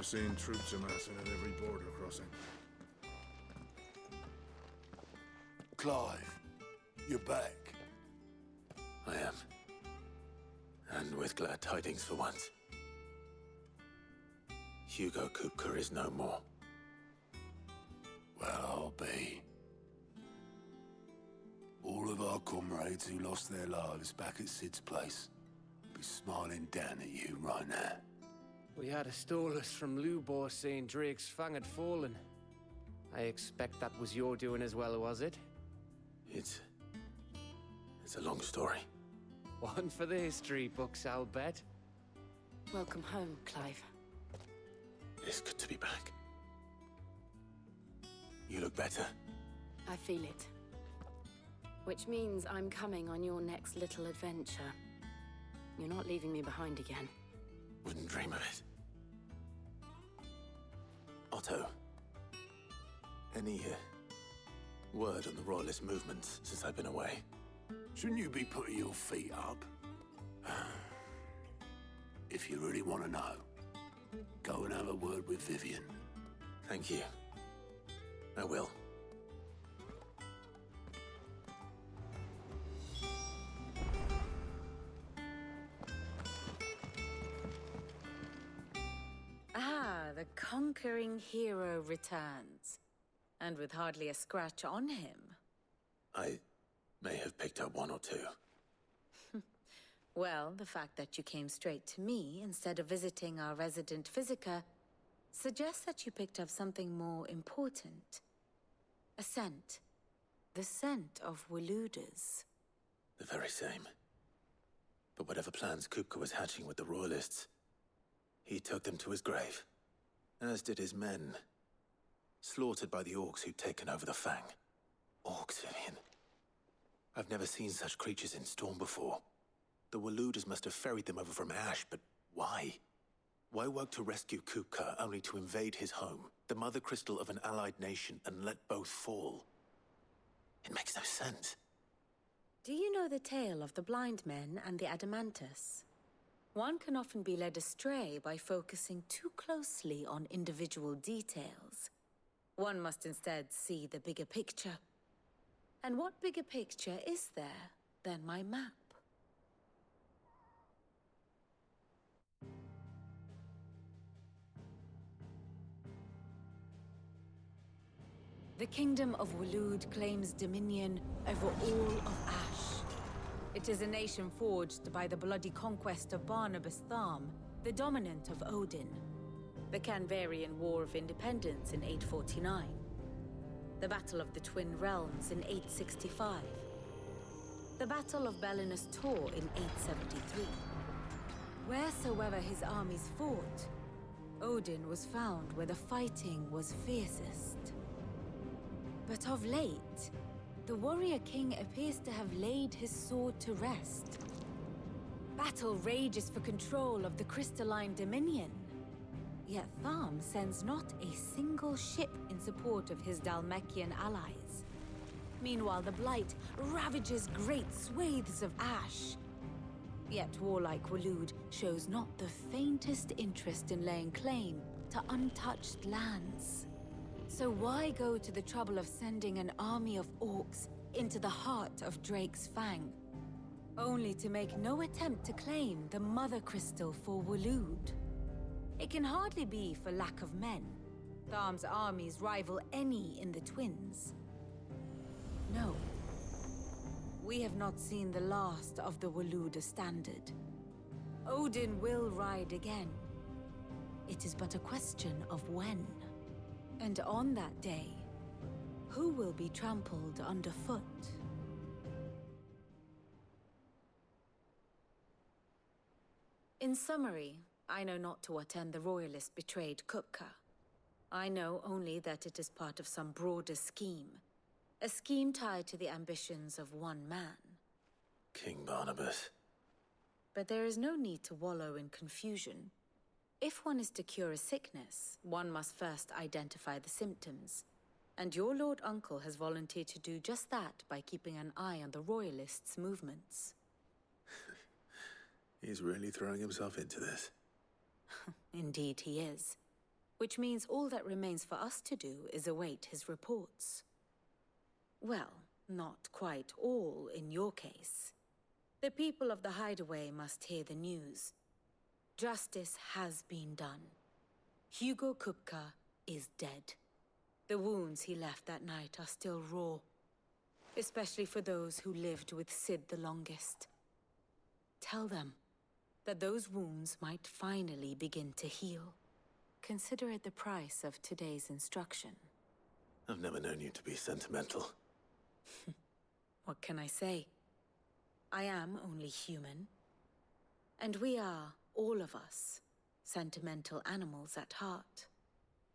seeing troops amassing at every border crossing. Clive, you're back. I am. And with glad tidings for once. Hugo Kupka is no more. Well, I'll be. All of our comrades who lost their lives back at Sid's place be smiling down at you right now. We had a stolus from Lubor saying Drake's fang had fallen. I expect that was your doing as well, was it? It's a long story. One for the history books, I'll bet. Welcome home, Clive. It's good to be back. You look better. I feel it. Which means I'm coming on your next little adventure. You're not leaving me behind again. Wouldn't dream of it. Otto, any word on the Royalist movements since I've been away? Shouldn't you be putting your feet up? If you really want to know, go and have a word with Vivian. Thank you. I will. Ah, the conquering hero returns. And with hardly a scratch on him. I may have picked up one or two. Well, the fact that you came straight to me instead of visiting our resident physiker suggests that you picked up something more important. A scent. The scent of Waludas. The very same. But whatever plans Kupka was hatching with the Royalists, he took them to his grave. As did his men. Slaughtered by the orcs who'd taken over the Fang. Orcs, Vivian. I've never seen such creatures in Storm before. The Waludas must have ferried them over from Ash, but why? Why work to rescue Kupka only to invade his home, the mother crystal of an allied nation, and let both fall? It makes no sense. Do you know the tale of the blind men and the Adamantus? One can often be led astray by focusing too closely on individual details. One must instead see the bigger picture. And what bigger picture is there than my map? The Kingdom of Waloed claims dominion over all of Ash. It is a nation forged by the bloody conquest of Barnabas Tharm, the dominant of Odin. The Canvarian War of Independence in 849. The Battle of the Twin Realms in 865. The Battle of Belinus Tor in 873. Wheresoever his armies fought, Odin was found where the fighting was fiercest. But of late, the warrior king appears to have laid his sword to rest. Battle rages for control of the crystalline dominion. Yet Tharm sends not a single ship in support of his Dhalmekian allies. Meanwhile, the Blight ravages great swathes of Ash. Yet warlike Waloed shows not the faintest interest in laying claim to untouched lands. So why go to the trouble of sending an army of orcs into the heart of Drake's Fang, only to make no attempt to claim the Mother Crystal for Waloed? It can hardly be for lack of men. Tharm's armies rival any in the Twins. No. We have not seen the last of the Waluda standard. Odin will ride again. It is but a question of when. And on that day, who will be trampled underfoot? In summary, I know not to what end the Royalists betrayed Kupka. I know only that it is part of some broader scheme. A scheme tied to the ambitions of one man. King Barnabas. But there is no need to wallow in confusion. If one is to cure a sickness, one must first identify the symptoms. And your Lord Uncle has volunteered to do just that by keeping an eye on the Royalists' movements. He's really throwing himself into this. Indeed he is. Which means all that remains for us to do is await his reports. Well, not quite all in your case. The people of the Hideaway must hear the news. Justice has been done. Hugo Kupka is dead. The wounds he left that night are still raw, especially for those who lived with Sid the longest. Tell them that those wounds might finally begin to heal. Consider it the price of today's instruction. I've never known you to be sentimental. What can I say? I am only human. And we are, all of us, sentimental animals at heart.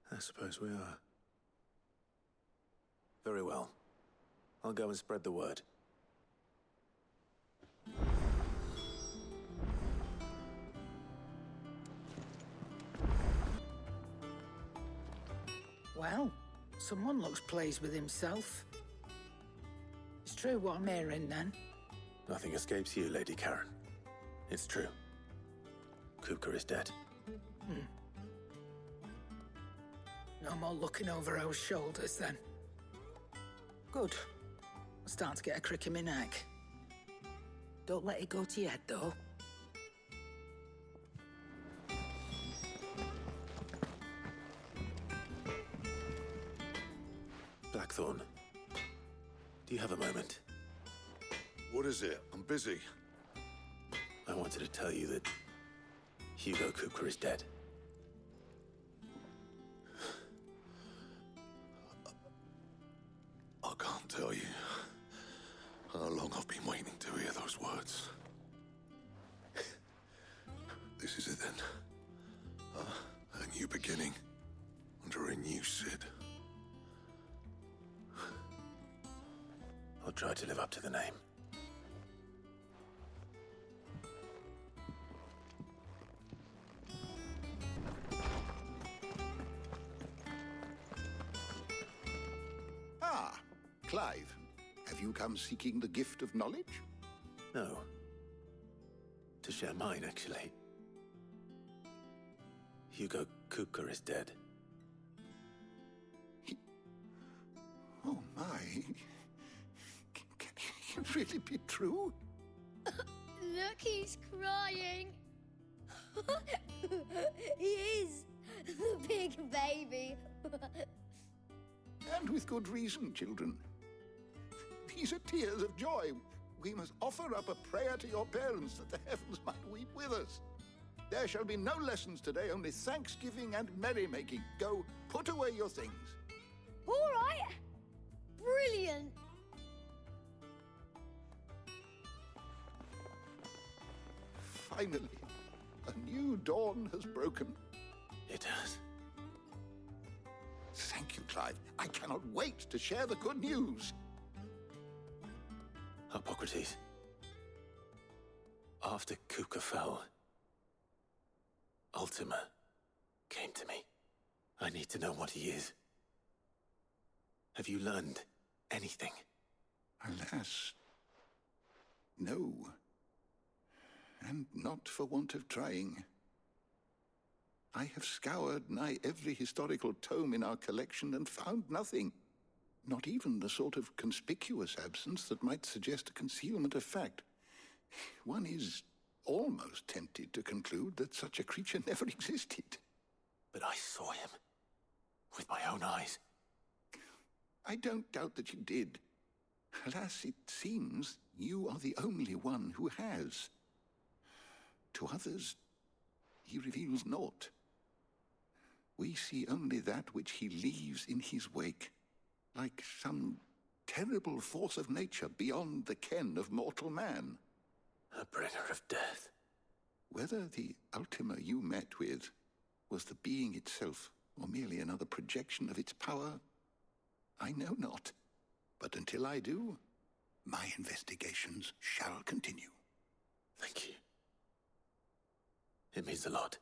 I suppose we are. Very well. I'll go and spread the word. Well, someone looks pleased with himself. It's true what I'm hearing, then. Nothing escapes you, Lady Karen. It's true. Kupka is dead. No more looking over our shoulders, then. Good. I'm starting to get a crick in my neck. Don't let it go to your head, though. Blackthorn, do you have a moment? What is it? I'm busy. I wanted to tell you that Hugo Kupka is dead. I can't tell you how long I've been waiting to hear those words. This is it then. A new beginning under a new Sid. I'll try to live up to the name. Ah, Clive. Have you come seeking the gift of knowledge? No. To share mine, actually. Hugo Kupka is dead. Oh, my. Can it really be true? Look, he's crying. He is. The big baby. And with good reason, children. These are tears of joy. We must offer up a prayer to your parents that the heavens might weep with us. There shall be no lessons today, only thanksgiving and merrymaking. Go, put away your things. All right. Brilliant. Finally, a new dawn has broken. It has. Thank you, Clive. I cannot wait to share the good news. Hippocrates. After Kupka fell, Ultima came to me. I need to know what he is. Have you learned anything? Alas, no. And not for want of trying. I have scoured nigh every historical tome in our collection and found nothing. Not even the sort of conspicuous absence that might suggest a concealment of fact. One is almost tempted to conclude that such a creature never existed. But I saw him. With my own eyes. I don't doubt that you did. Alas, it seems you are the only one who has. To others, he reveals naught. We see only that which he leaves in his wake, like some terrible force of nature beyond the ken of mortal man. A bringer of death. Whether the Ultima you met with was the being itself, or merely another projection of its power, I know not. But until I do, my investigations shall continue. Thank you. It means a lot.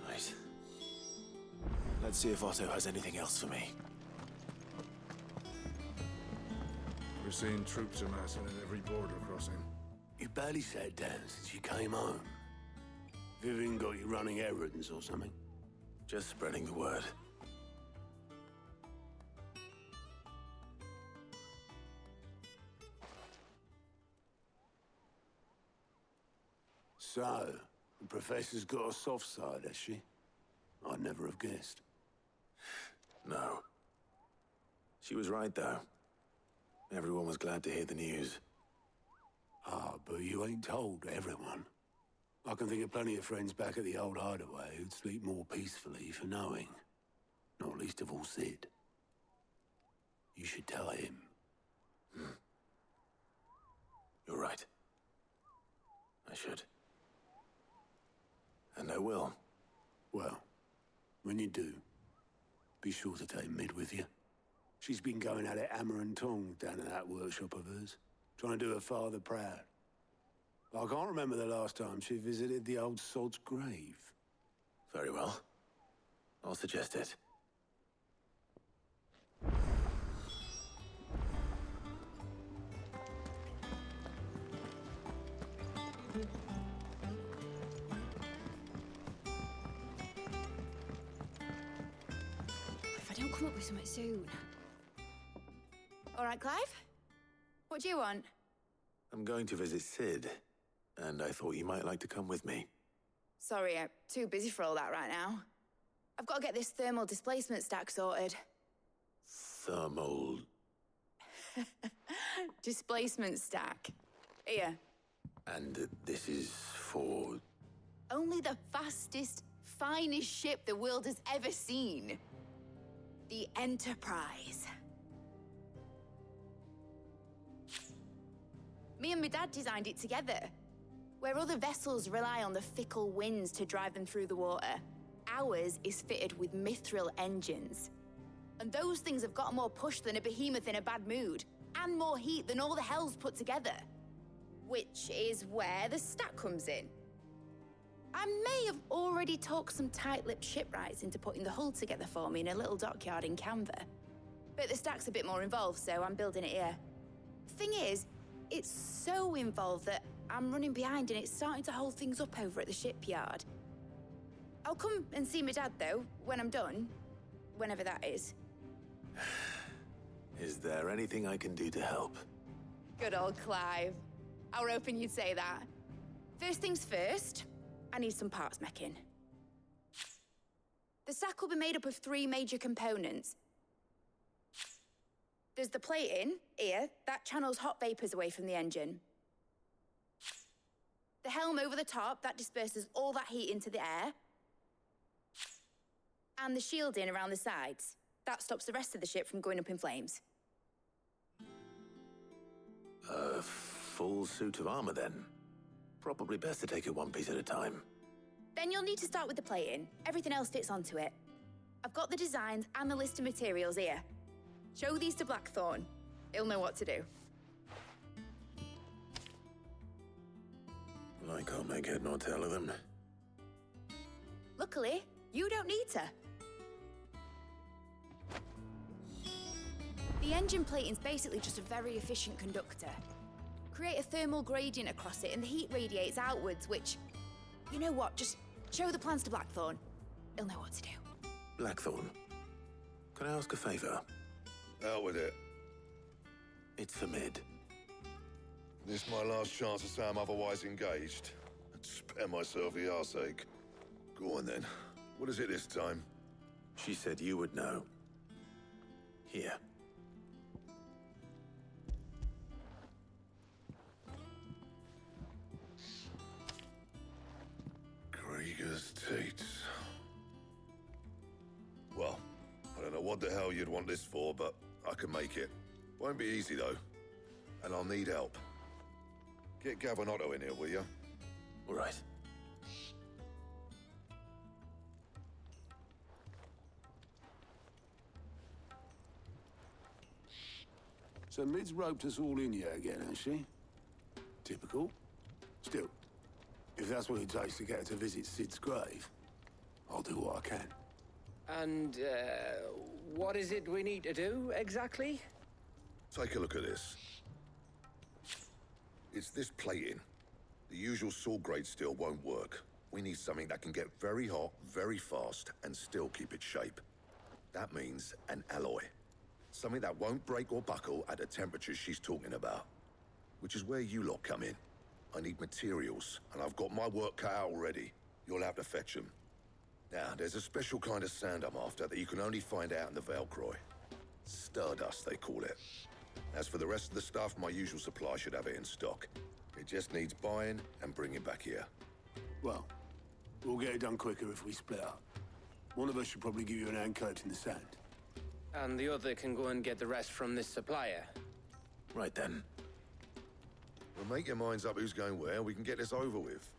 Right. Let's see if Otto has anything else for me. We're seeing troops amassing at every border crossing. You barely sat down since you came home. Vivian got you running errands or something? Just spreading the word. So, the Professor's got a soft side, has she? I'd never have guessed. No. She was right, though. Everyone was glad to hear the news. Ah, but you ain't told everyone. I can think of plenty of friends back at the old hideaway who'd sleep more peacefully for knowing. Not least of all Sid. You should tell him. You're right. I should. And I will. Well, when you do, be sure to take Mid with you. She's been going at it hammer and tongs down in that workshop of hers, trying to do her father proud. I can't remember the last time she visited the old sod's grave. Very well. I'll suggest it. If I don't come up with something soon. All right, Clive? What do you want? I'm going to visit Sid, and I thought you might like to come with me. Sorry, I'm too busy for all that right now. I've got to get this thermal displacement stack sorted. Thermal... Displacement stack. Here. And this is for... Only the fastest, finest ship the world has ever seen. The Enterprise. Me and my dad designed it together. Where other vessels rely on the fickle winds to drive them through the water, ours is fitted with mithril engines. And those things have got more push than a behemoth in a bad mood, and more heat than all the hells put together. Which is where the stack comes in. I may have already talked some tight-lipped shipwrights into putting the hull together for me in a little dockyard in Canva. But the stack's a bit more involved, so I'm building it here. Thing is, it's so involved that I'm running behind and it's starting to hold things up over at the shipyard. I'll come and see my dad, though, when I'm done. Whenever that is. Is there anything I can do to help? Good old Clive. I were hoping you'd say that. First things first, I need some parts meching. The stack will be made up of 3 major components. There's the plating, here, that channels hot vapors away from the engine. The helm over the top, that disperses all that heat into the air. And the shielding around the sides. That stops the rest of the ship from going up in flames. A full suit of armor, then? Probably best to take it one piece at a time. Then you'll need to start with the plating. Everything else fits onto it. I've got the designs and the list of materials here. Show these to Blackthorn. He'll know what to do. I can't make head nor tail of them. Luckily, you don't need to. The engine plating's basically just a very efficient conductor. Create a thermal gradient across it and the heat radiates outwards, which... You know what? Just show the plans to Blackthorn. He'll know what to do. Blackthorn, can I ask a favor? Out with it. It's for Mid. This my last chance to say I'm otherwise engaged. I'd spare myself the arseache. Go on then. What is it this time? She said you would know. Here. Krieger's teats. Well, I don't know what the hell you'd want this for, but I can make it. Won't be easy, though. And I'll need help. Get Gavin-Otto in here, will you? All right. So Mid's roped us all in here again, has she? Typical. Still, if that's what it takes to get her to visit Sid's grave, I'll do what I can. And, what is it we need to do, exactly? Take a look at this. It's this plating. The usual sword grade steel won't work. we need something that can get very hot, very fast, and still keep its shape. That means an alloy. Something that won't break or buckle at the temperatures she's talking about. Which is where you lot come in. I need materials, and I've got my work cut out already. You'll have to fetch them. Now, there's a special kind of sand I'm after that you can only find out in the Valcroy. Stardust, they call it. As for the rest of the stuff, my usual supply should have it in stock. It just needs buying and bringing back here. Well, we'll get it done quicker if we split up. One of us should probably give you an hand coat in the sand. And the other can go and get the rest from this supplier. Right then. Well, make your minds up who's going where, we can get this over with.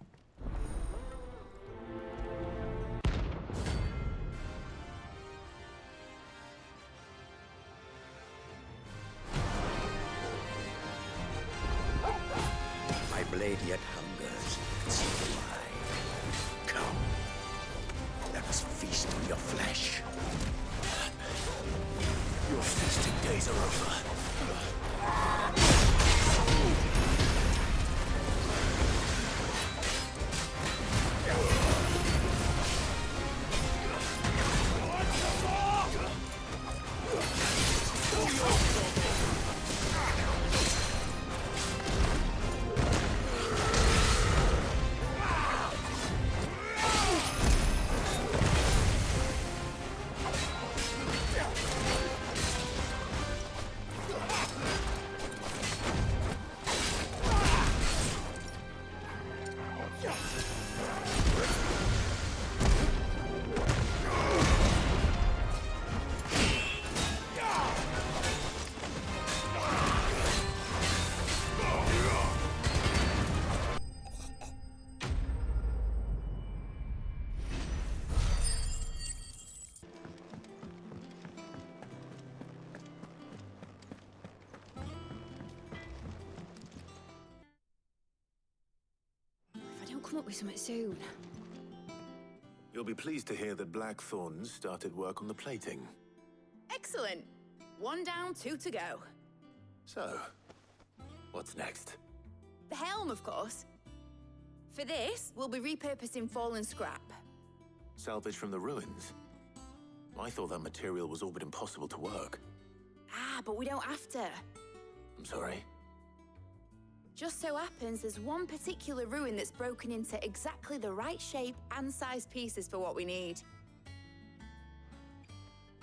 My blade yet hungers. See why. Come. Let us feast on your flesh. Your feasting days are over. Come up with something soon. You'll be pleased to hear that Blackthorn started work on the plating. Excellent. 1 down, 2 to go. So, what's next? The helm, of course. For this, we'll be repurposing fallen scrap. Salvage from the ruins? I thought that material was all but impossible to work. Ah, but we don't have to. I'm sorry. Just so happens there's one particular ruin that's broken into exactly the right shape and size pieces for what we need.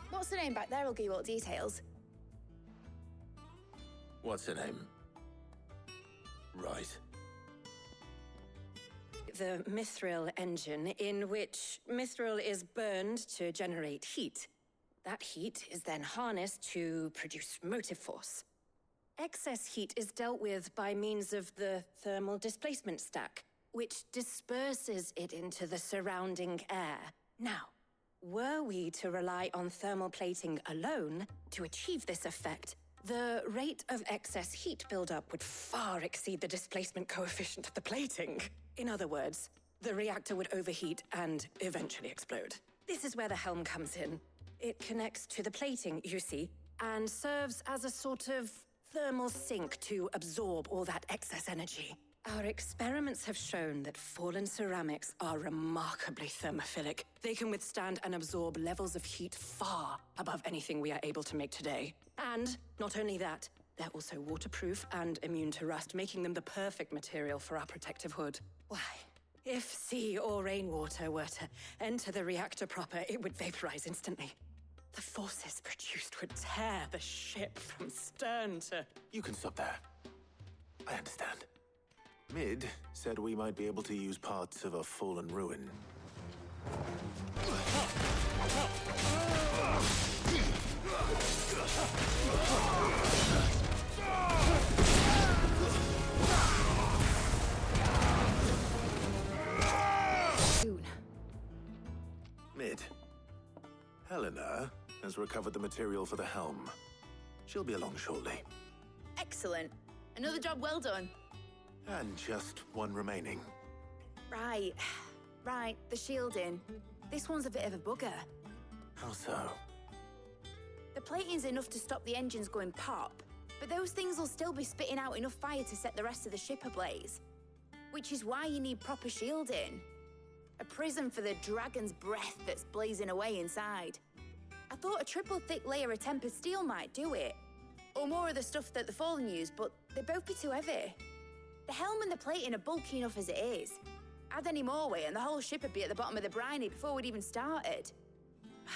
What's the name back there? I'll give you all the details. What's her name? Right. The mithril engine, in which mithril is burned to generate heat. That heat is then harnessed to produce motive force. Excess heat is dealt with by means of the thermal displacement stack, which disperses it into the surrounding air. Now, were we to rely on thermal plating alone to achieve this effect, the rate of excess heat buildup would far exceed the displacement coefficient of the plating. In other words, the reactor would overheat and eventually explode. This is where the helm comes in. It connects to the plating, you see, and serves as a sort of thermal sink to absorb all that excess energy. Our experiments have shown that fallen ceramics are remarkably thermophilic. They can withstand and absorb levels of heat far above anything we are able to make today. And not only that, they're also waterproof and immune to rust, making them the perfect material for our protective hood. Why, if sea or rainwater were to enter the reactor proper, it would vaporize instantly. The forces produced would tear the ship from stern to... You can stop there. I understand. Mid said we might be able to use parts of a fallen ruin. Soon. Mid. Helena has recovered the material for the helm. She'll be along shortly. Excellent. Another job well done. And just one remaining. Right. Right, the shielding. This one's a bit of a bugger. How so? The plating's enough to stop the engines going pop, but those things will still be spitting out enough fire to set the rest of the ship ablaze. Which is why you need proper shielding. A prison for the dragon's breath that's blazing away inside. I thought a triple thick layer of tempered steel might do it. Or more of the stuff that the Fallen use, but they'd both be too heavy. The helm and the plating are bulky enough as it is. Add any more weight and the whole ship would be at the bottom of the briny before we'd even started.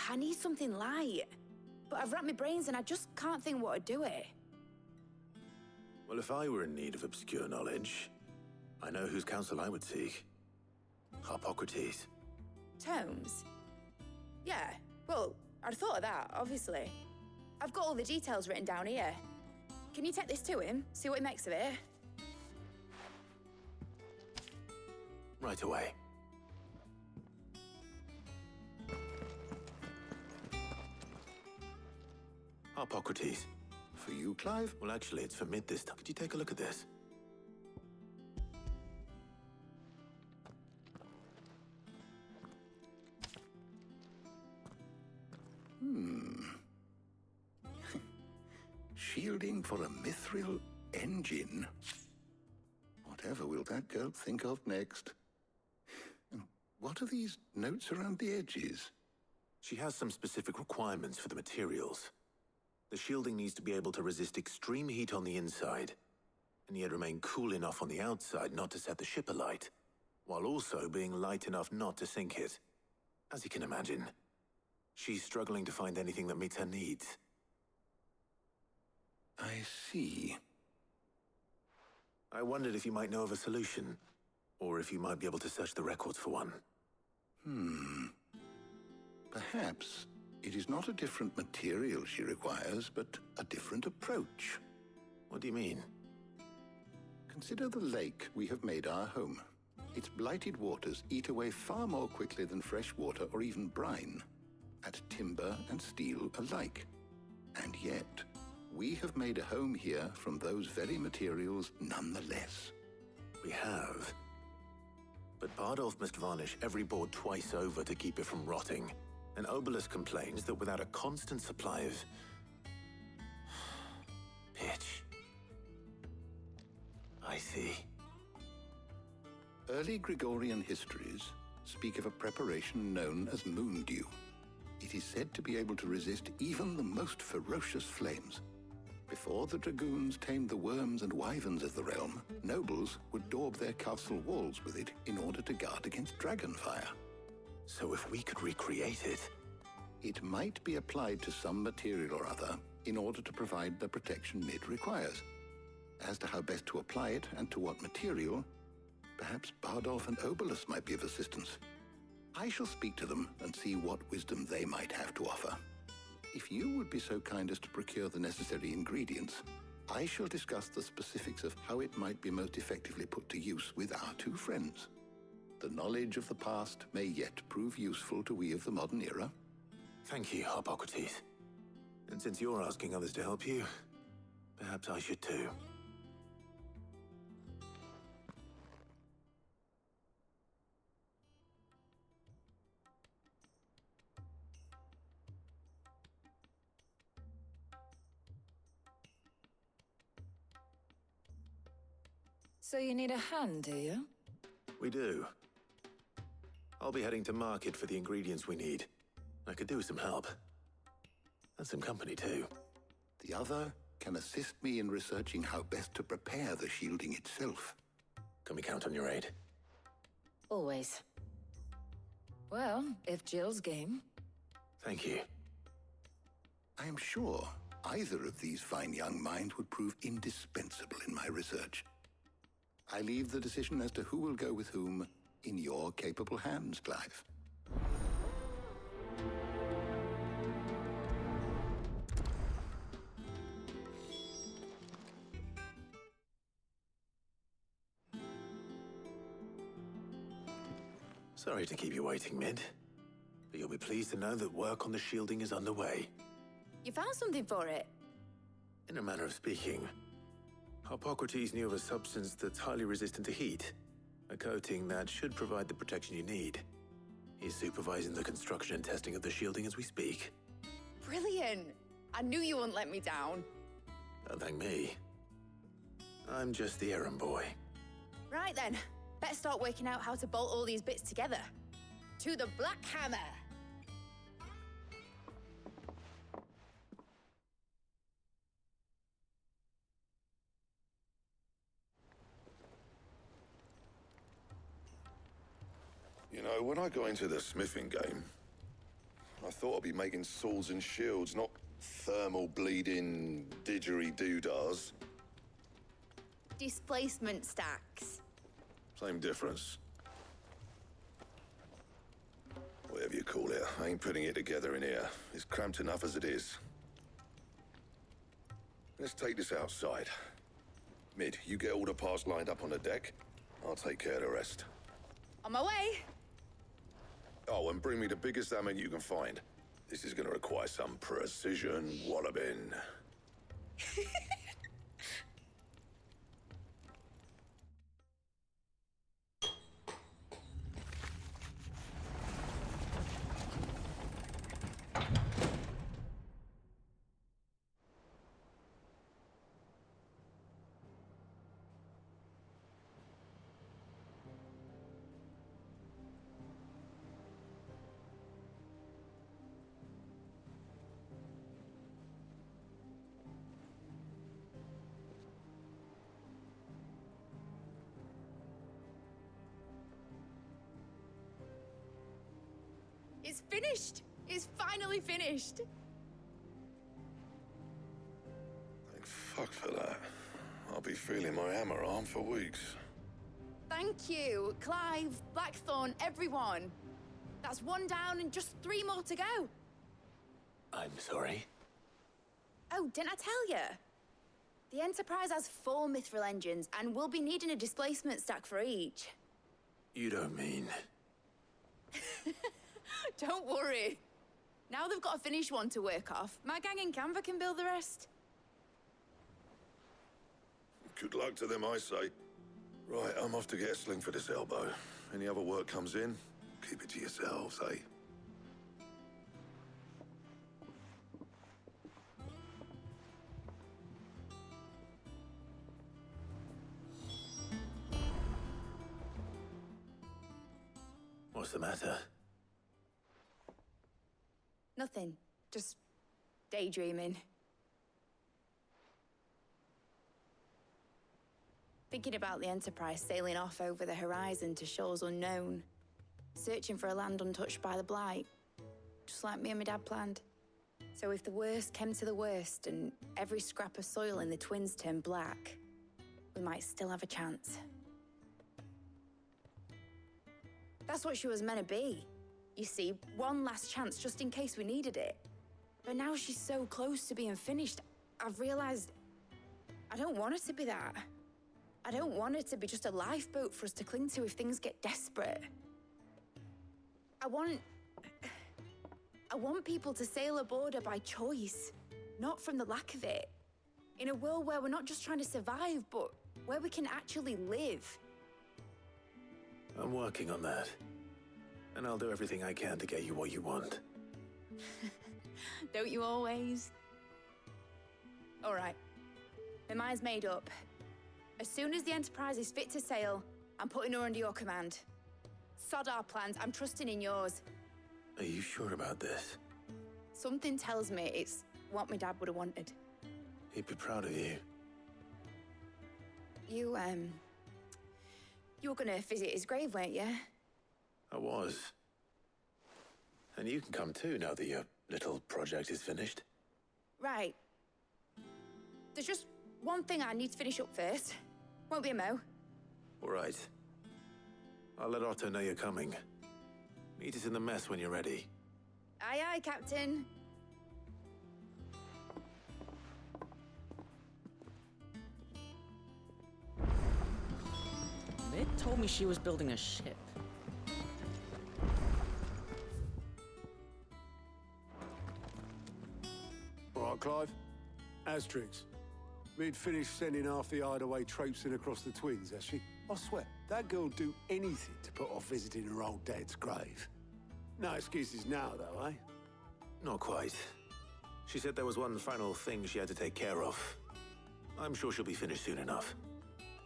I need something light. But I've racked my brains and I just can't think what would do it. Well, if I were in need of obscure knowledge, I know whose counsel I would seek. Harpocrates. Tomes? Yeah, well, I'd thought of that, obviously. I've got all the details written down here. Can you take this to him, see what he makes of it? Right away. Harpocrates. For you, Clive? Well, actually, it's for Mid this time. Could you take a look at this? Shielding for a mithril engine. Whatever will that girl think of next? And what are these notes around the edges? She has some specific requirements for the materials. The shielding needs to be able to resist extreme heat on the inside, and yet remain cool enough on the outside not to set the ship alight, while also being light enough not to sink it. As you can imagine, she's struggling to find anything that meets her needs. I see. I wondered if you might know of a solution, or if you might be able to search the records for one. Perhaps it is not a different material she requires, but a different approach. What do you mean? Consider the lake we have made our home. Its blighted waters eat away far more quickly than fresh water or even brine, at timber and steel alike. And yet, we have made a home here from those very materials nonetheless. We have. But Bardolph must varnish every board twice over to keep it from rotting. And Obelus complains that without a constant supply of pitch. I see. Early Gregorian histories speak of a preparation known as moon dew. It is said to be able to resist even the most ferocious flames. Before the dragoons tamed the worms and wyverns of the realm, nobles would daub their castle walls with it in order to guard against dragonfire. So if we could recreate it... It might be applied to some material or other in order to provide the protection Mid requires. As to how best to apply it and to what material, perhaps Bardolph and Obelus might be of assistance. I shall speak to them and see what wisdom they might have to offer. If you would be so kind as to procure the necessary ingredients, I shall discuss the specifics of how it might be most effectively put to use with our two friends. The knowledge of the past may yet prove useful to we of the modern era. Thank you, Harpocrates. And since you're asking others to help you, perhaps I should too. So you need a hand, do you? We do. I'll be heading to market for the ingredients we need. I could do with some help. And some company, too. The other can assist me in researching how best to prepare the shielding itself. Can we count on your aid? Always. Well, if Jill's game. Thank you. I am sure either of these fine young minds would prove indispensable in my research. I leave the decision as to who will go with whom in your capable hands, Clive. Sorry to keep you waiting, Mid. But you'll be pleased to know that work on the shielding is underway. You found something for it? In a manner of speaking, Harpocrates knew of a substance that's highly resistant to heat. A coating that should provide the protection you need. He's supervising the construction and testing of the shielding as we speak. Brilliant! I knew you wouldn't let me down. Don't thank me. I'm just the errand boy. Right then, better start working out how to bolt all these bits together. To the Black Hammer! You know, when I got into the smithing game, I thought I'd be making swords and shields, not thermal bleeding didgeridoo-dahs. Displacement stacks. Same difference. Whatever you call it, I ain't putting it together in here. It's cramped enough as it is. Let's take this outside. Mid, you get all the parts lined up on the deck. I'll take care of the rest. On my way! Oh, and bring me the biggest hammer you can find. This is gonna require some precision walloping. It's finished! It's finally finished! Thank fuck for that. I'll be feeling my hammer arm for weeks. Thank you, Clive, Blackthorn, everyone. That's one down and just 3 more to go. I'm sorry. Oh, didn't I tell you? The Enterprise has 4 mithril engines, and we'll be needing a displacement stack for each. You don't mean... Don't worry. Now they've got a finished one to work off. My gang in Canva can build the rest. Good luck to them, I say. Right, I'm off to get a sling for this elbow. Any other work comes in, keep it to yourselves, eh? What's the matter? Nothing. Just daydreaming. Thinking about the Enterprise sailing off over the horizon to shores unknown. Searching for a land untouched by the Blight. Just like me and my dad planned. So if the worst came to the worst and every scrap of soil in the Twins turned black, we might still have a chance. That's what she was meant to be. You see, one last chance just in case we needed it. But now she's so close to being finished, I've realized I don't want her to be that. I don't want her to be just a lifeboat for us to cling to if things get desperate. I want people to sail aboard her by choice, not from the lack of it. In a world where we're not just trying to survive, but where we can actually live. I'm working on that. And I'll do everything I can to get you what you want. Don't you always? All right. My mind's made up. As soon as the Enterprise is fit to sail, I'm putting her under your command. Sod our plans, I'm trusting in yours. Are you sure about this? Something tells me it's what my dad would have wanted. He'd be proud of you. You were gonna visit his grave, weren't you? I was. And you can come too now that your little project is finished. Right. There's just one thing I need to finish up first. Won't be a mo. All right. I'll let Otto know you're coming. Meet us in the mess when you're ready. Aye, aye, Captain. Mid told me she was building a ship. All right, Clive. Asterix. We'd finished sending half the hideaway traipsing across the Twins, has she? I swear, that girl'd do anything to put off visiting her old dad's grave. No excuses now, though, eh? Not quite. She said there was one final thing she had to take care of. I'm sure she'll be finished soon enough.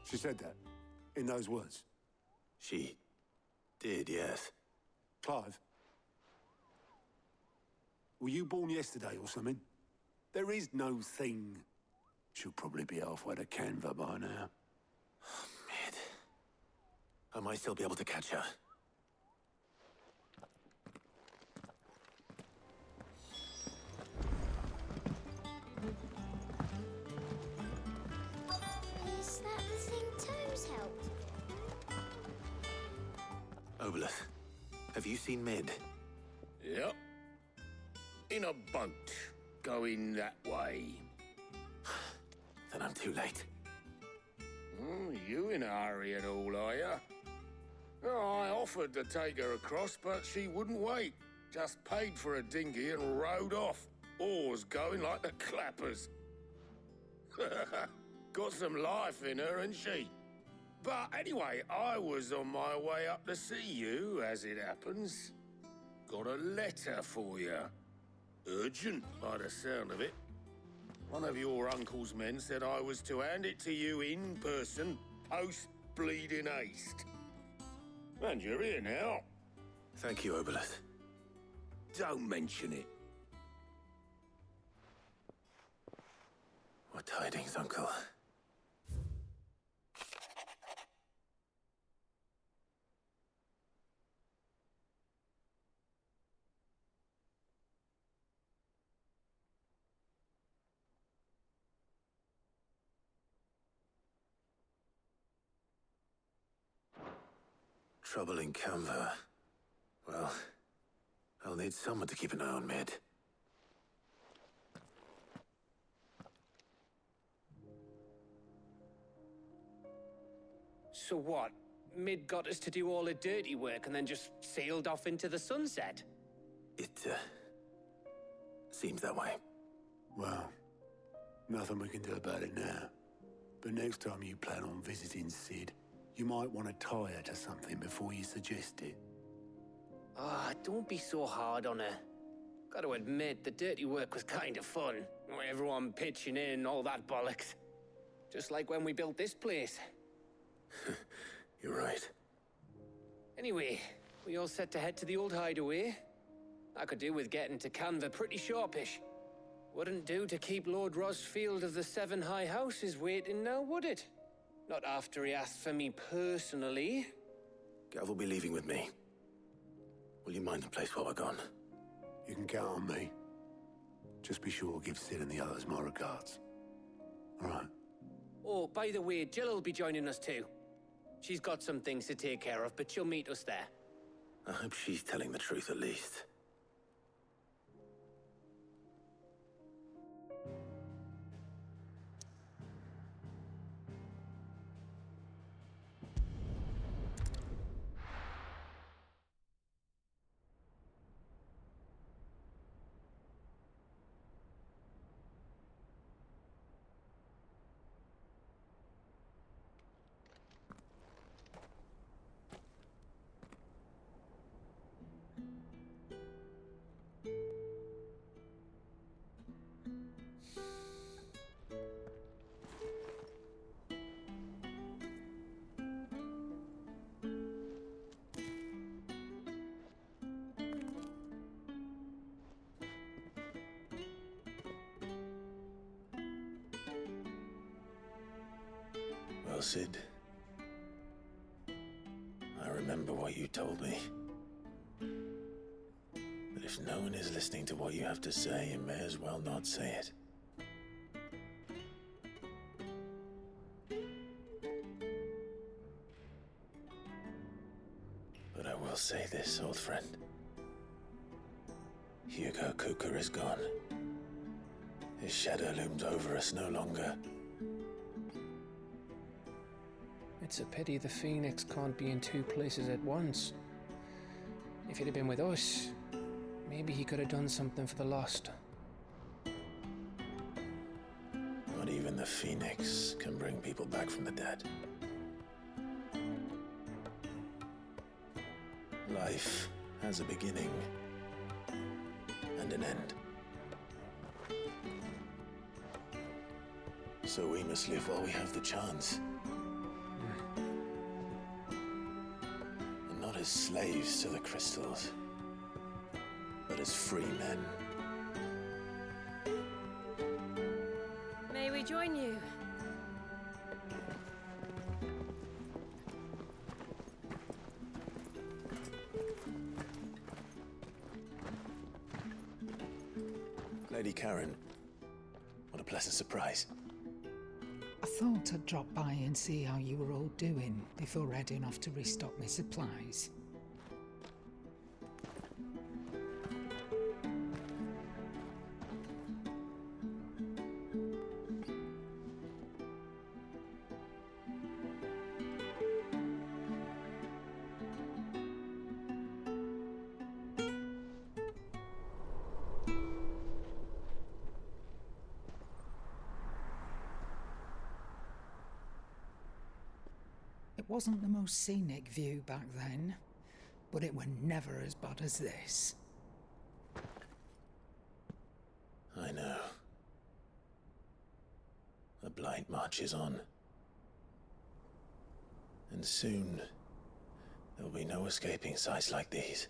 She said that? In those words? She did, yes. Clive? Were you born yesterday or something? There is no thing. She'll probably be halfway to Canva by now. Mid. I might still be able to catch her. Is that the thing Toes helped? Obolus, have you seen Mid? Yep. In a boat, going that way. Then I'm too late. You in a hurry at all, are you? Oh, I offered to take her across, but she wouldn't wait. Just paid for a dinghy and rowed off. Oars going like the clappers. Got some life in her, ain't she? But anyway, I was on my way up to see you, as it happens. Got a letter for you. Urgent, by the sound of it. One of your uncle's men said I was to hand it to you in person, post-bleeding haste. And you're here now. Thank you, Obolus. Don't mention it. What tidings, Uncle? Trouble in Canva. Well, I'll need someone to keep an eye on Mid. So what? Mid got us to do all the dirty work and then just sailed off into the sunset? It, seems that way. Well, nothing we can do about it now. But next time you plan on visiting Sid, you might want to tie her to something before you suggest it. Ah, don't be so hard on her. Gotta admit, the dirty work was kind of fun. Everyone pitching in, all that bollocks. Just like when we built this place. You're right. Anyway, we all set to head to the old hideaway. I could do with getting to Canva pretty sharpish. Wouldn't do to keep Lord Rosfield of the Seven High Houses waiting now, would it? Not after he asked for me personally. Gav will be leaving with me. Will you mind the place while we're gone? You can count on me. Just be sure to give Sid and the others my regards. All right. Oh, by the way, Jill will be joining us too. She's got some things to take care of, but she'll meet us there. I hope she's telling the truth at least. Well, Sid, I remember what you told me. That if no one is listening to what you have to say, you may as well not say it. But I will say this, old friend. Hugo Cooker is gone. His shadow looms over us no longer. It's a pity the Phoenix can't be in two places at once. If he'd have been with us, maybe he could have done something for the lost. Not even the Phoenix can bring people back from the dead. Life has a beginning and an end. So we must live while we have the chance. And not Not as slaves to the crystals, but as free men. May we join you? Lady Karen, what a pleasant surprise. I thought I'd drop by and see how you were all doing before heading off to restock my supplies. It wasn't the most scenic view back then, but it were never as bad as this. I know. The Blight marches on. And soon, there'll be no escaping sights like these.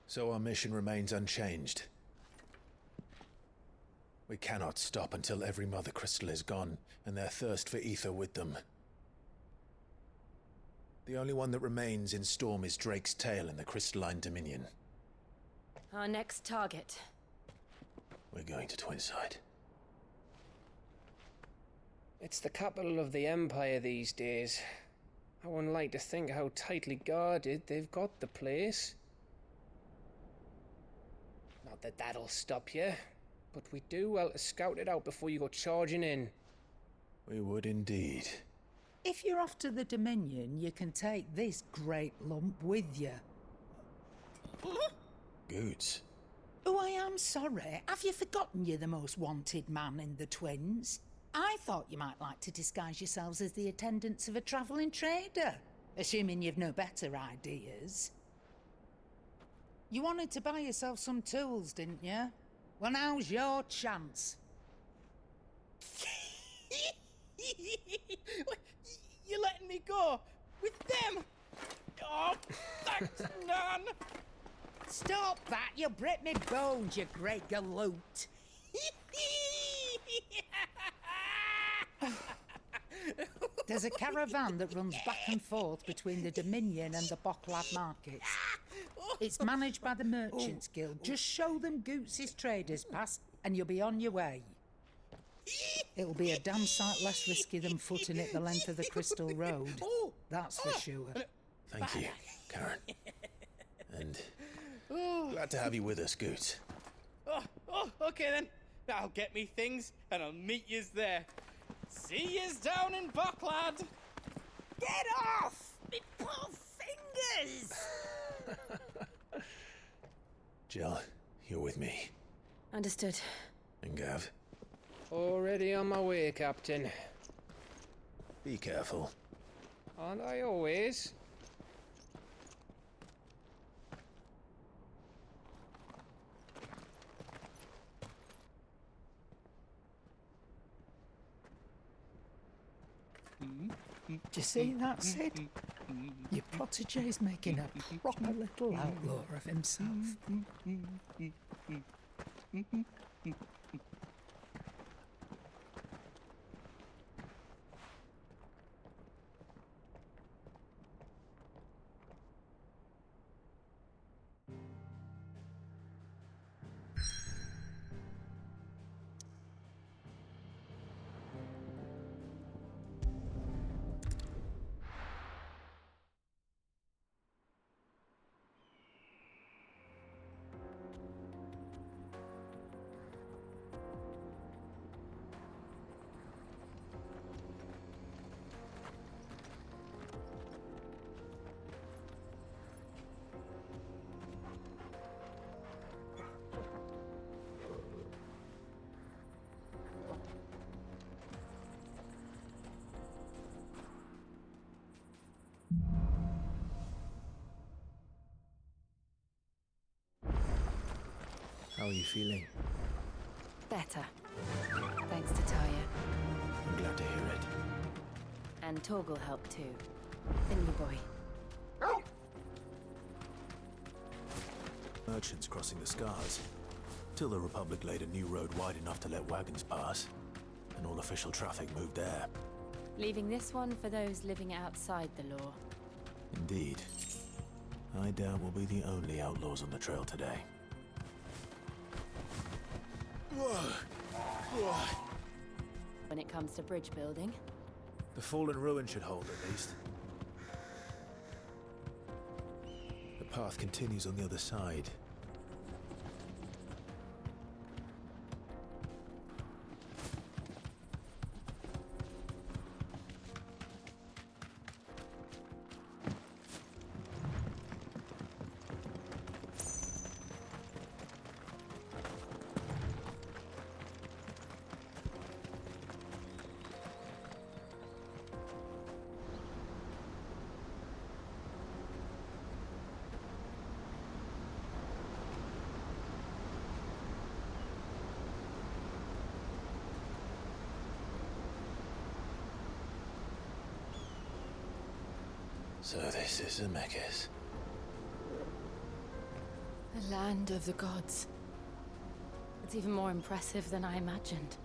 So our mission remains unchanged. We cannot stop until every Mother Crystal is gone, and their thirst for ether with them. The only one that remains in Storm is Drake's tail in the Crystalline Dominion. Our next target. We're going to Twinside. It's the capital of the Empire these days. I wouldn't like to think how tightly guarded they've got the place. Not that that'll stop you, but we do well to scout it out before you go charging in. We would indeed. If you're off to the Dominion, you can take this great lump with you. Goods. Oh, I am sorry. Have you forgotten you're the most wanted man in the Twins? I thought you might like to disguise yourselves as the attendants of a travelling trader, assuming you've no better ideas. You wanted to buy yourself some tools, didn't you? Well, now's your chance. You're letting me go with them? Oh, thanks, Nan. Stop that! You'll break me bones, you great galoot. There's a caravan that runs back and forth between the Dominion and the Bocklad markets. It's managed by the Merchants Guild. Just show them Goots' traders pass and you'll be on your way. It'll be a damn sight less risky than footing it the length of the Crystal Road. That's for sure. Thank you, Karen. And glad to have you with us, Goots. Okay then. I'll get me things and I'll meet yous there. See yous down in Bocklad. Get off! Me poor fingers! Jill, you're with me. Understood. And Gav? Already on my way, Captain. Be careful. Aren't I always? Do you see that, Sid? Your protege's making a proper little outlaw of himself. How are you feeling? Better. Thanks to Taya. I'm glad to hear it. And Torgal helped too. Didn't you, boy? Merchants crossing the scars, till the Republic laid a new road wide enough to let wagons pass, and all official traffic moved there. Leaving this one for those living outside the law. Indeed. I doubt we'll be the only outlaws on the trail today. When it comes to bridge building. The fallen ruin should hold, at least. The path continues on the other side. So this is Zemeckis. The land of the gods. It's even more impressive than I imagined.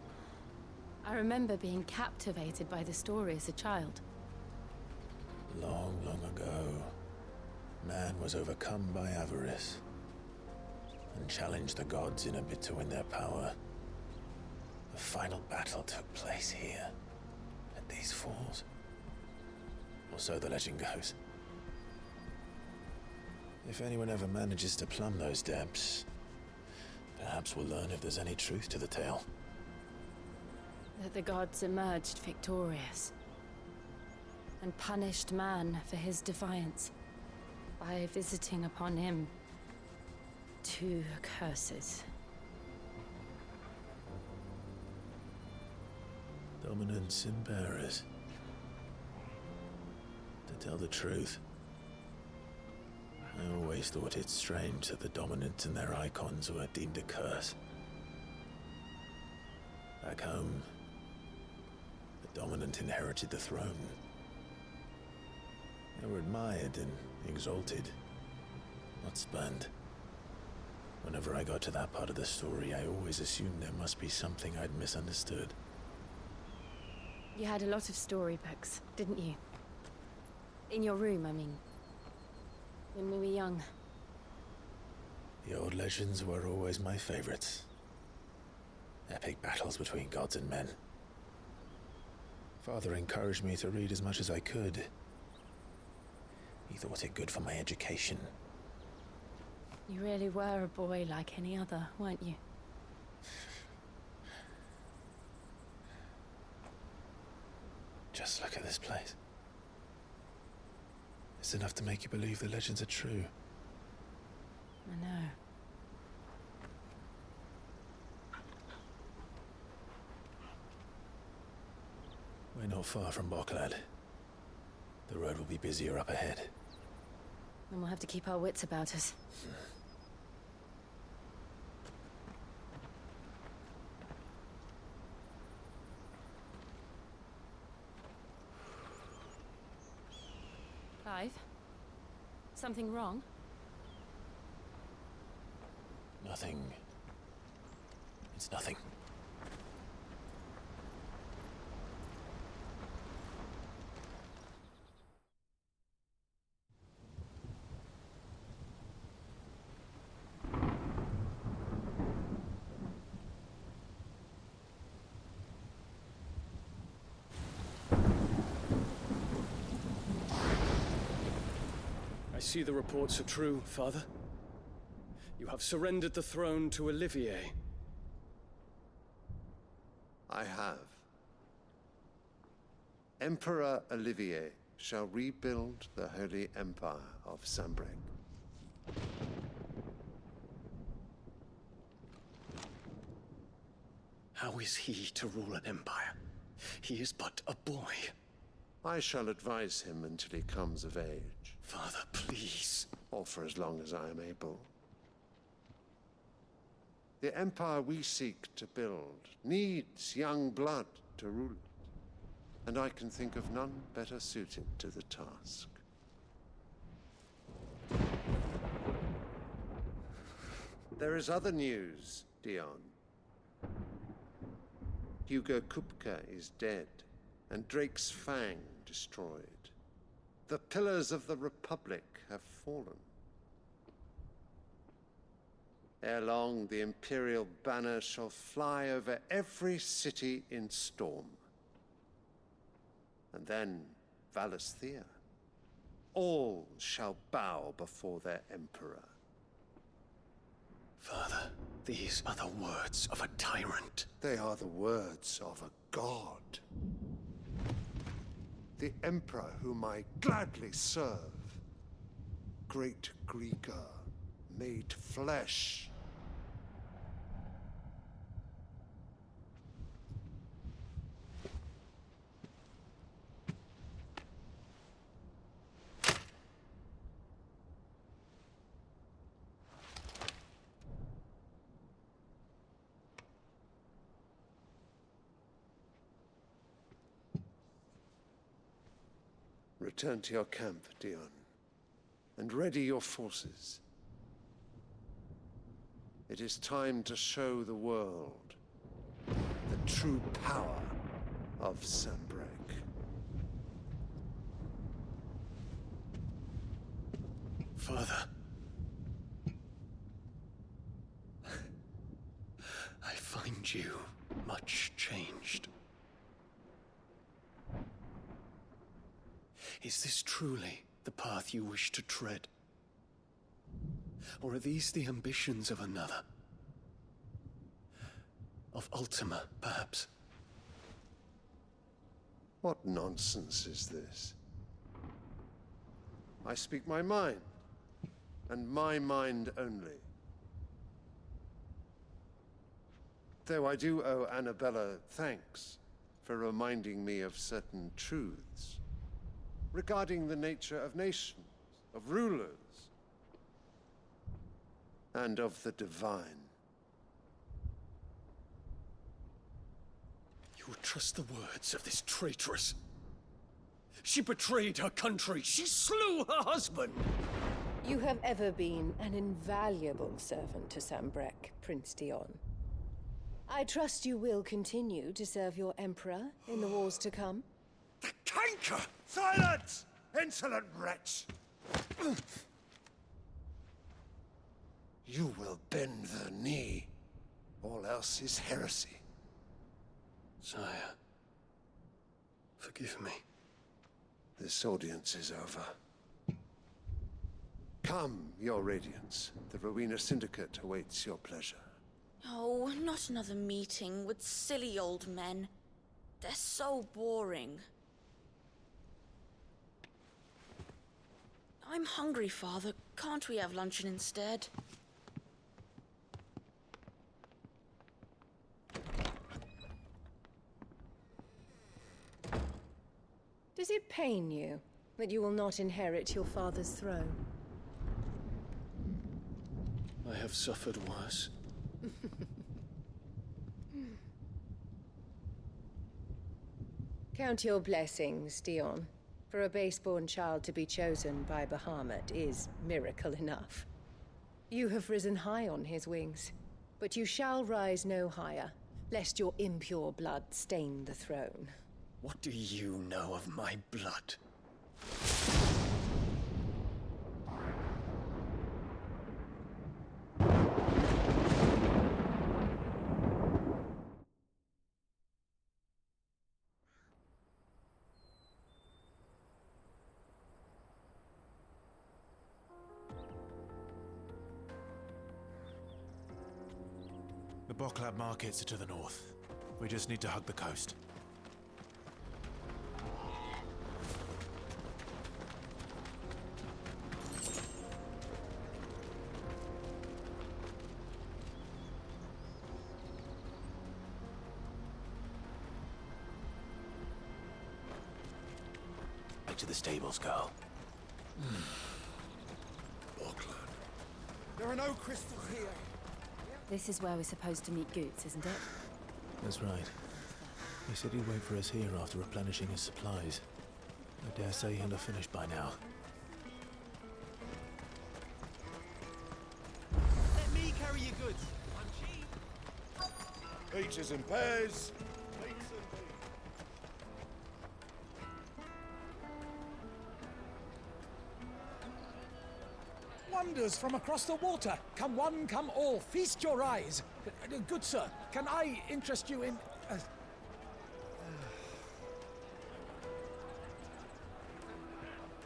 I remember being captivated by the story as a child. Long, long ago, man was overcome by avarice and challenged the gods in a bid to win their power. The final battle took place here, at these falls. Or so the legend goes. If anyone ever manages to plumb those depths, perhaps we'll learn if there's any truth to the tale. That the gods emerged victorious and punished man for his defiance by visiting upon him 2 curses. Dominance and bearers. To tell the truth, I always thought it strange that the dominant and their icons were deemed a curse. Back home, the dominant inherited the throne. They were admired and exalted, not spurned. Whenever I got to that part of the story, I always assumed there must be something I'd misunderstood. You had a lot of storybooks, didn't you? In your room, I mean. When we were young. The old legends were always my favorites. Epic battles between gods and men. Father encouraged me to read as much as I could. He thought it good for my education. You really were a boy like any other, weren't you? Just look at this place. It's enough to make you believe the legends are true. I know. We're not far from Boklad. The road will be busier up ahead. And we'll have to keep our wits about us. Clive? Something wrong? Nothing. It's nothing. I see the reports are true, Father. You have surrendered the throne to Olivier. I have. Emperor Olivier shall rebuild the Holy Empire of Sanbreque. How is he to rule an empire? He is but a boy. I shall advise him until he comes of age. Father, please. Or for as long as I am able. The empire we seek to build needs young blood to rule it. and I can think of none better suited to the task. There is other news, Dion. Hugo Kupka is dead, and Drake's Fang destroyed. The pillars of the Republic have fallen. Ere long, the Imperial banner shall fly over every city in Storm. And then Valisthea. All shall bow before their Emperor. Father, these are the words of a tyrant. They are the words of a god. The Emperor whom I gladly serve. Great Greager, made flesh. Return to your camp, Dion, and ready your forces. It is time to show the world the true power of Sanbreque. Father. I find you much changed. Is this truly the path you wish to tread? Or are these the ambitions of another? Of Ultima, perhaps? What nonsense is this? I speak my mind, and my mind only. Though I do owe Annabella thanks for reminding me of certain truths regarding the nature of nations, of rulers, and of the divine. You would trust the words of this traitress? She betrayed her country. She slew her husband. You have ever been an invaluable servant to Sanbreque, Prince Dion. I trust you will continue to serve your Emperor in the wars to come. The canker! Silence! Insolent wretch! You will bend the knee. All else is heresy. Sire, forgive me. This audience is over. Come, your Radiance. The Rowena Syndicate awaits your pleasure. Oh, not another meeting with silly old men. They're so boring. I'm hungry, Father. Can't we have luncheon instead? Does it pain you that you will not inherit your father's throne? I have suffered worse. Count your blessings, Dion. For a base-born child to be chosen by Bahamut is miracle enough. You have risen high on his wings, but you shall rise no higher, lest your impure blood stain the throne. What do you know of my blood? The Boklab markets are to the north. We just need to hug the coast. Back to the stables, girl. Boklab. There are no crystals here. This is where we're supposed to meet Goots, isn't it? That's right. He said he'd wait for us here after replenishing his supplies. I dare say he'll have finished by now. Let me carry your goods. I'm cheap. Peaches and pears. Wonders from across the water. Come one, come all. Feast your eyes. Good sir, can I interest you in...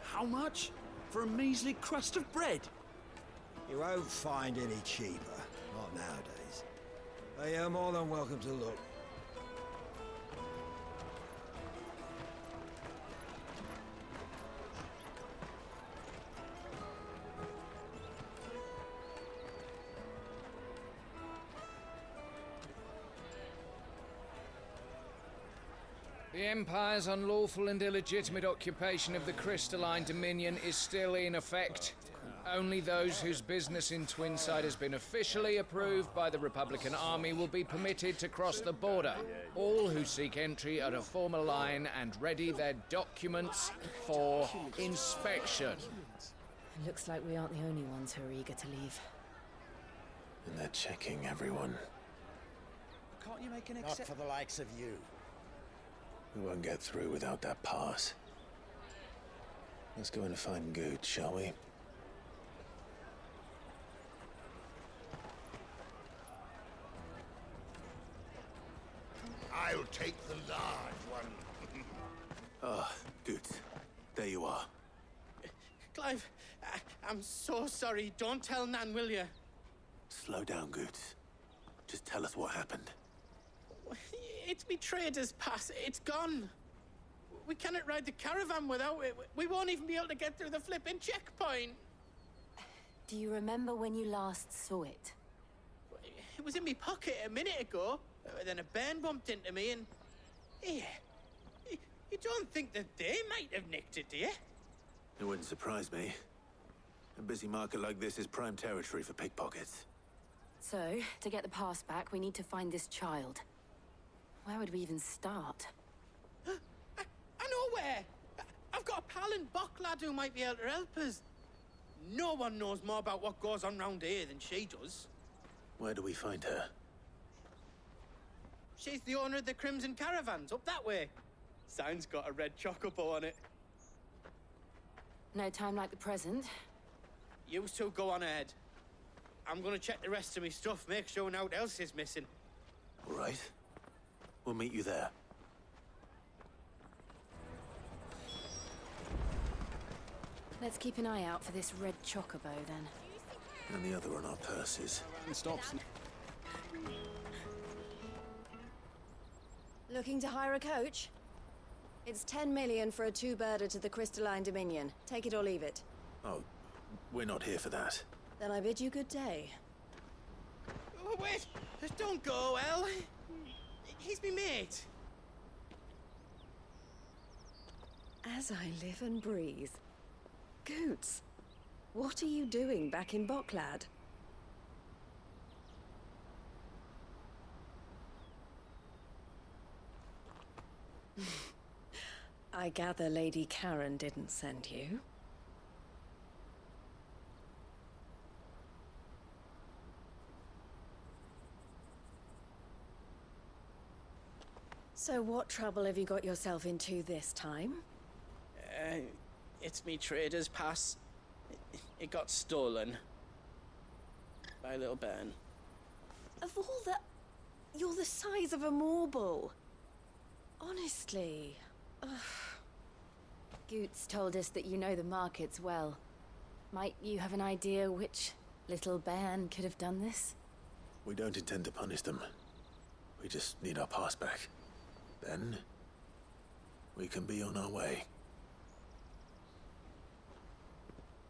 How much? For a measly crust of bread? You won't find any cheaper. Not nowadays. But you're more than welcome to look. The Empire's unlawful and illegitimate occupation of the crystalline dominion is still in effect. Only those whose business in Twinside has been officially approved by the Republican Army will be permitted to cross the border. All who seek entry are to form a line and ready their documents for inspection. It looks like we aren't the only ones who are eager to leave. And they're checking everyone. Can't you make an Not for the likes of you. We won't get through without that pass. Let's go in and find Good, shall we? I'll take the large one. Ah, Good. There you are. Clive, I'm so sorry. Don't tell Nan, will you? Slow down, Good. Just tell us what happened. It's me trader's pass. It's gone. We cannot ride the caravan without it. We won't even be able to get through the flipping checkpoint. Do you remember when you last saw it? It was in my pocket a minute ago. Then a bairn bumped into me and... Here. You don't think that they might have nicked it, do you? It wouldn't surprise me. A busy market like this is prime territory for pickpockets. So, to get the pass back, we need to find this child. Where would we even start? I know where! I've got a pal in Bocklad who might be able to help us. No one knows more about what goes on round here than she does. Where do we find her? She's the owner of the Crimson Caravans, up that way. Sign's got a red chocobo on it. No time like the present. You two go on ahead. I'm gonna check the rest of my stuff, make sure nothing else is missing. All right. We'll meet you there. Let's keep an eye out for this red chocobo, then. And the other on our purses. Stops. Looking to hire a coach? It's 10 million for a two-birder to the Crystalline Dominion. Take it or leave it. Oh, we're not here for that. Then I bid you good day. Oh, wait! Don't go, El. He's me mate. As I live and breathe. Goots, what are you doing back in Bocklad? I gather Lady Karen didn't send you. So what trouble have you got yourself into this time? It's me trader's pass. It got stolen. By a little bairn. Of all the... You're the size of a marble. Honestly. Ugh. Goots told us that you know the markets well. Might you have an idea which little bairn could have done this? We don't intend to punish them. We just need our pass back. Then, we can be on our way.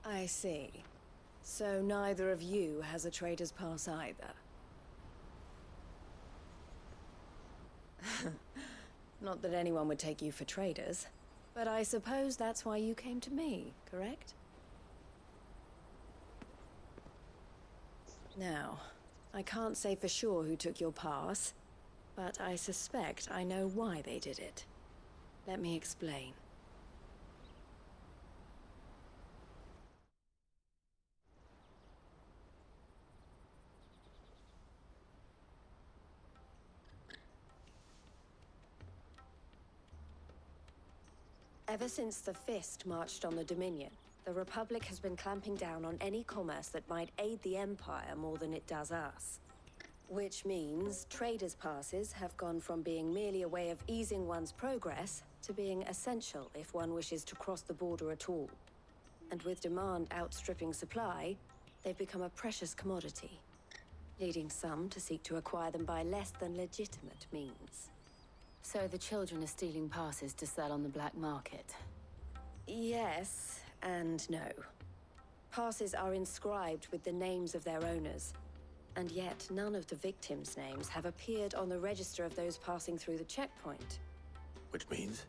I see. So neither of you has a trader's pass either. Not that anyone would take you for traders, but I suppose that's why you came to me, correct? Now, I can't say for sure who took your pass, But I suspect I know why they did it. Let me explain. Ever since the Fist marched on the Dominion, the Republic has been clamping down on any commerce that might aid the Empire more than it does us. Which means traders' passes have gone from being merely a way of easing one's progress to being essential if one wishes to cross the border at all. And with demand outstripping supply, they've become a precious commodity, leading some to seek to acquire them by less than legitimate means. So the children are stealing passes to sell on the black market? Yes and no. Passes are inscribed with the names of their owners, and yet none of the victims' names have appeared on the register of those passing through the checkpoint. Which means?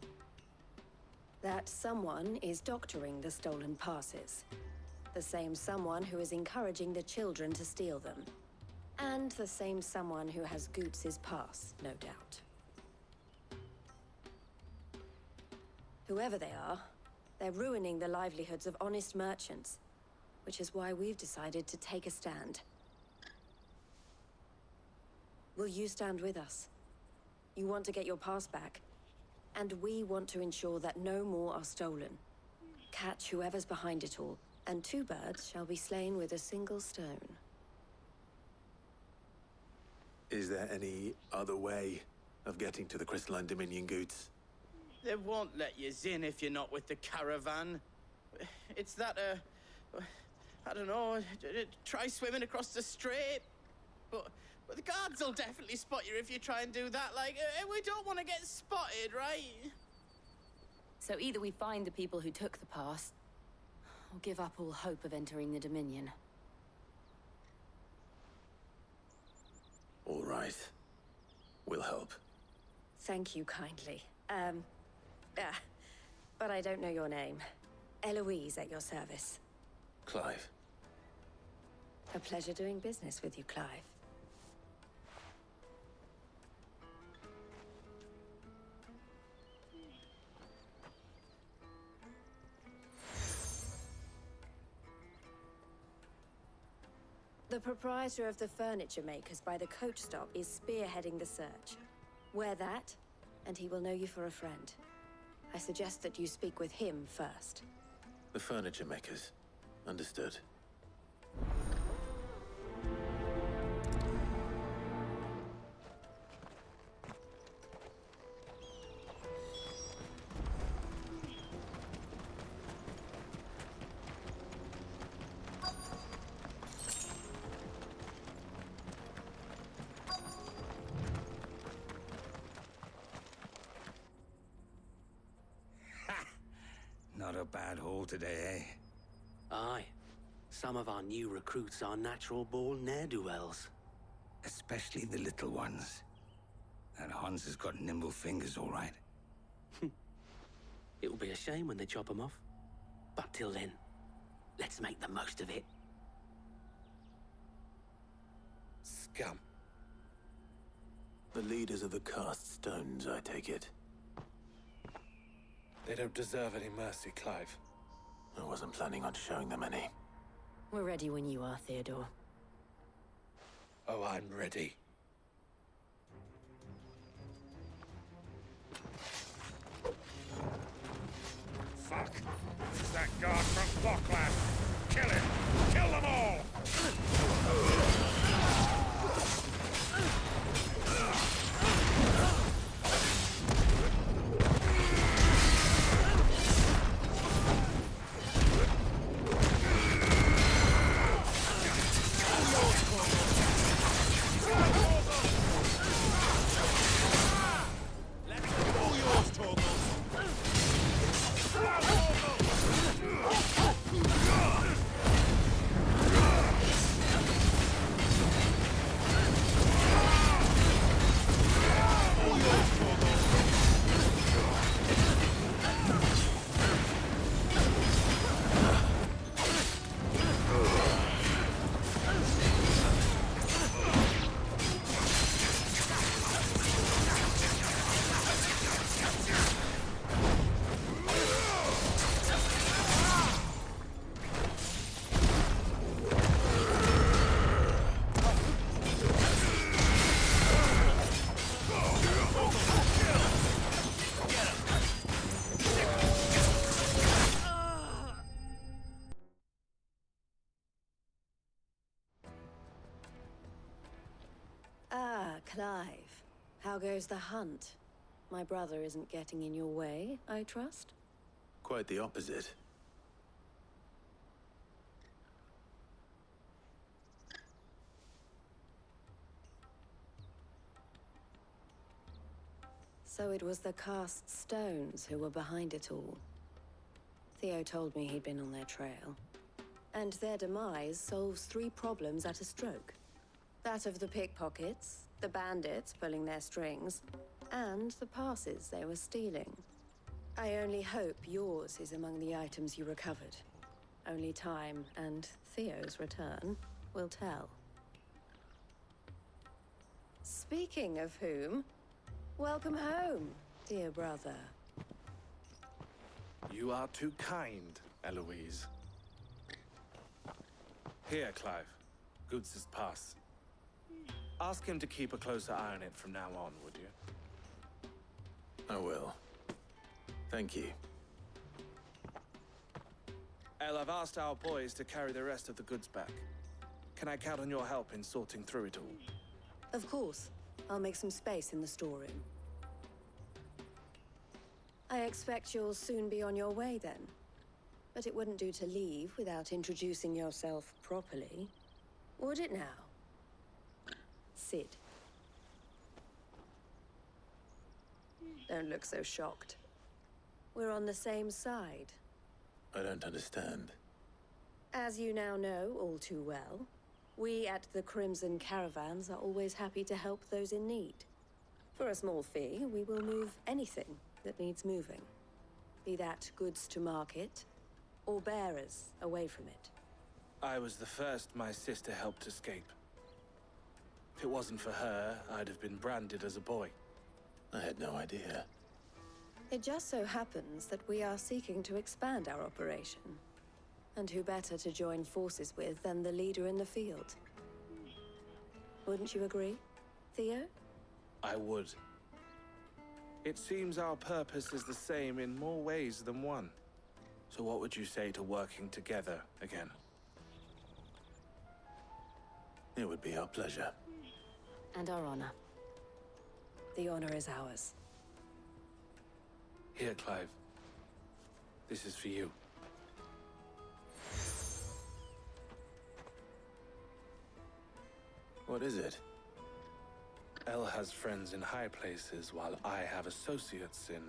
That someone is doctoring the stolen passes. The same someone who is encouraging the children to steal them. And the same someone who has Goots's pass, no doubt. Whoever they are, they're ruining the livelihoods of honest merchants, which is why we've decided to take a stand. Will you stand with us? You want to get your pass back, and we want to ensure that no more are stolen. Catch whoever's behind it all, and 2 birds shall be slain with a single stone. Is there any other way of getting to the Crystalline Dominion Goots? They won't let you in if you're not with the caravan. It's that, I don't know, try swimming across the strait. But the guards will definitely spot you if you try and do that. Like, we don't want to get spotted, right? So either we find the people who took the pass, or give up all hope of entering the Dominion. All right. We'll help. Thank you kindly. But I don't know your name. Eloise at your service. Clive. A pleasure doing business with you, Clive. The proprietor of the furniture makers by the coach stop is spearheading the search. Wear that, and he will know you for a friend. I suggest that you speak with him first. The furniture makers. Understood. Not a bad haul today, eh? Aye. Some of our new recruits are natural-born ne'er-do-wells. Especially the little ones. That Hans has got nimble fingers, all right. It'll be a shame when they chop them off. But till then, let's make the most of it. Scum. The leaders of the cast stones, I take it. They don't deserve any mercy, Clive. I wasn't planning on showing them any. We're ready when you are, Theodore. Oh, I'm ready. Fuck! It's that guard from Bockland! Kill him! Kill them all! Clive, how goes the hunt? My brother isn't getting in your way, I trust? Quite the opposite. So it was the cast stones who were behind it all. Theo told me he'd been on their trail. And their demise solves 3 problems at a stroke. That of the pickpockets, the bandits pulling their strings, and the passes they were stealing. I only hope yours is among the items you recovered. Only time and Theo's return will tell. Speaking of whom, welcome home, dear brother. You are too kind, Eloise. Here, Clive. Goods' pass. Ask him to keep a closer eye on it from now on, would you? I will. Thank you. El, I've asked our boys to carry the rest of the goods back. Can I count on your help in sorting through it all? Of course. I'll make some space in the storeroom. I expect you'll soon be on your way then. But it wouldn't do to leave without introducing yourself properly. Would it now? Sid. Don't look so shocked. We're on the same side. I don't understand. As you now know all too well, we at the Crimson Caravans are always happy to help those in need. For a small fee, we will move anything that needs moving. Be that goods to market, or bearers away from it. I was the first my sister helped escape. If it wasn't for her, I'd have been branded as a boy. I had no idea. It just so happens that we are seeking to expand our operation. And who better to join forces with than the leader in the field? Wouldn't you agree, Theo? I would. It seems our purpose is the same in more ways than one. So what would you say to working together again? It would be our pleasure. And our honor. The honor is ours. Here, Clive. This is for you. What is it? El has friends in high places, while I have associates in,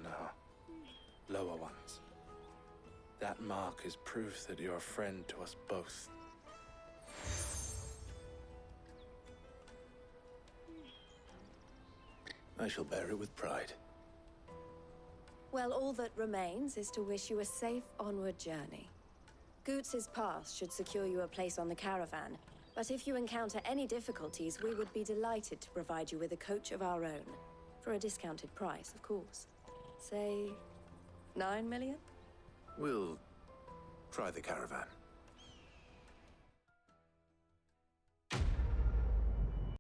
lower ones. That mark is proof that you're a friend to us both. I shall bear it with pride. Well, all that remains is to wish you a safe onward journey. Goots' pass should secure you a place on the caravan, but if you encounter any difficulties, we would be delighted to provide you with a coach of our own. For a discounted price, of course. Say, 9 million? We'll try the caravan.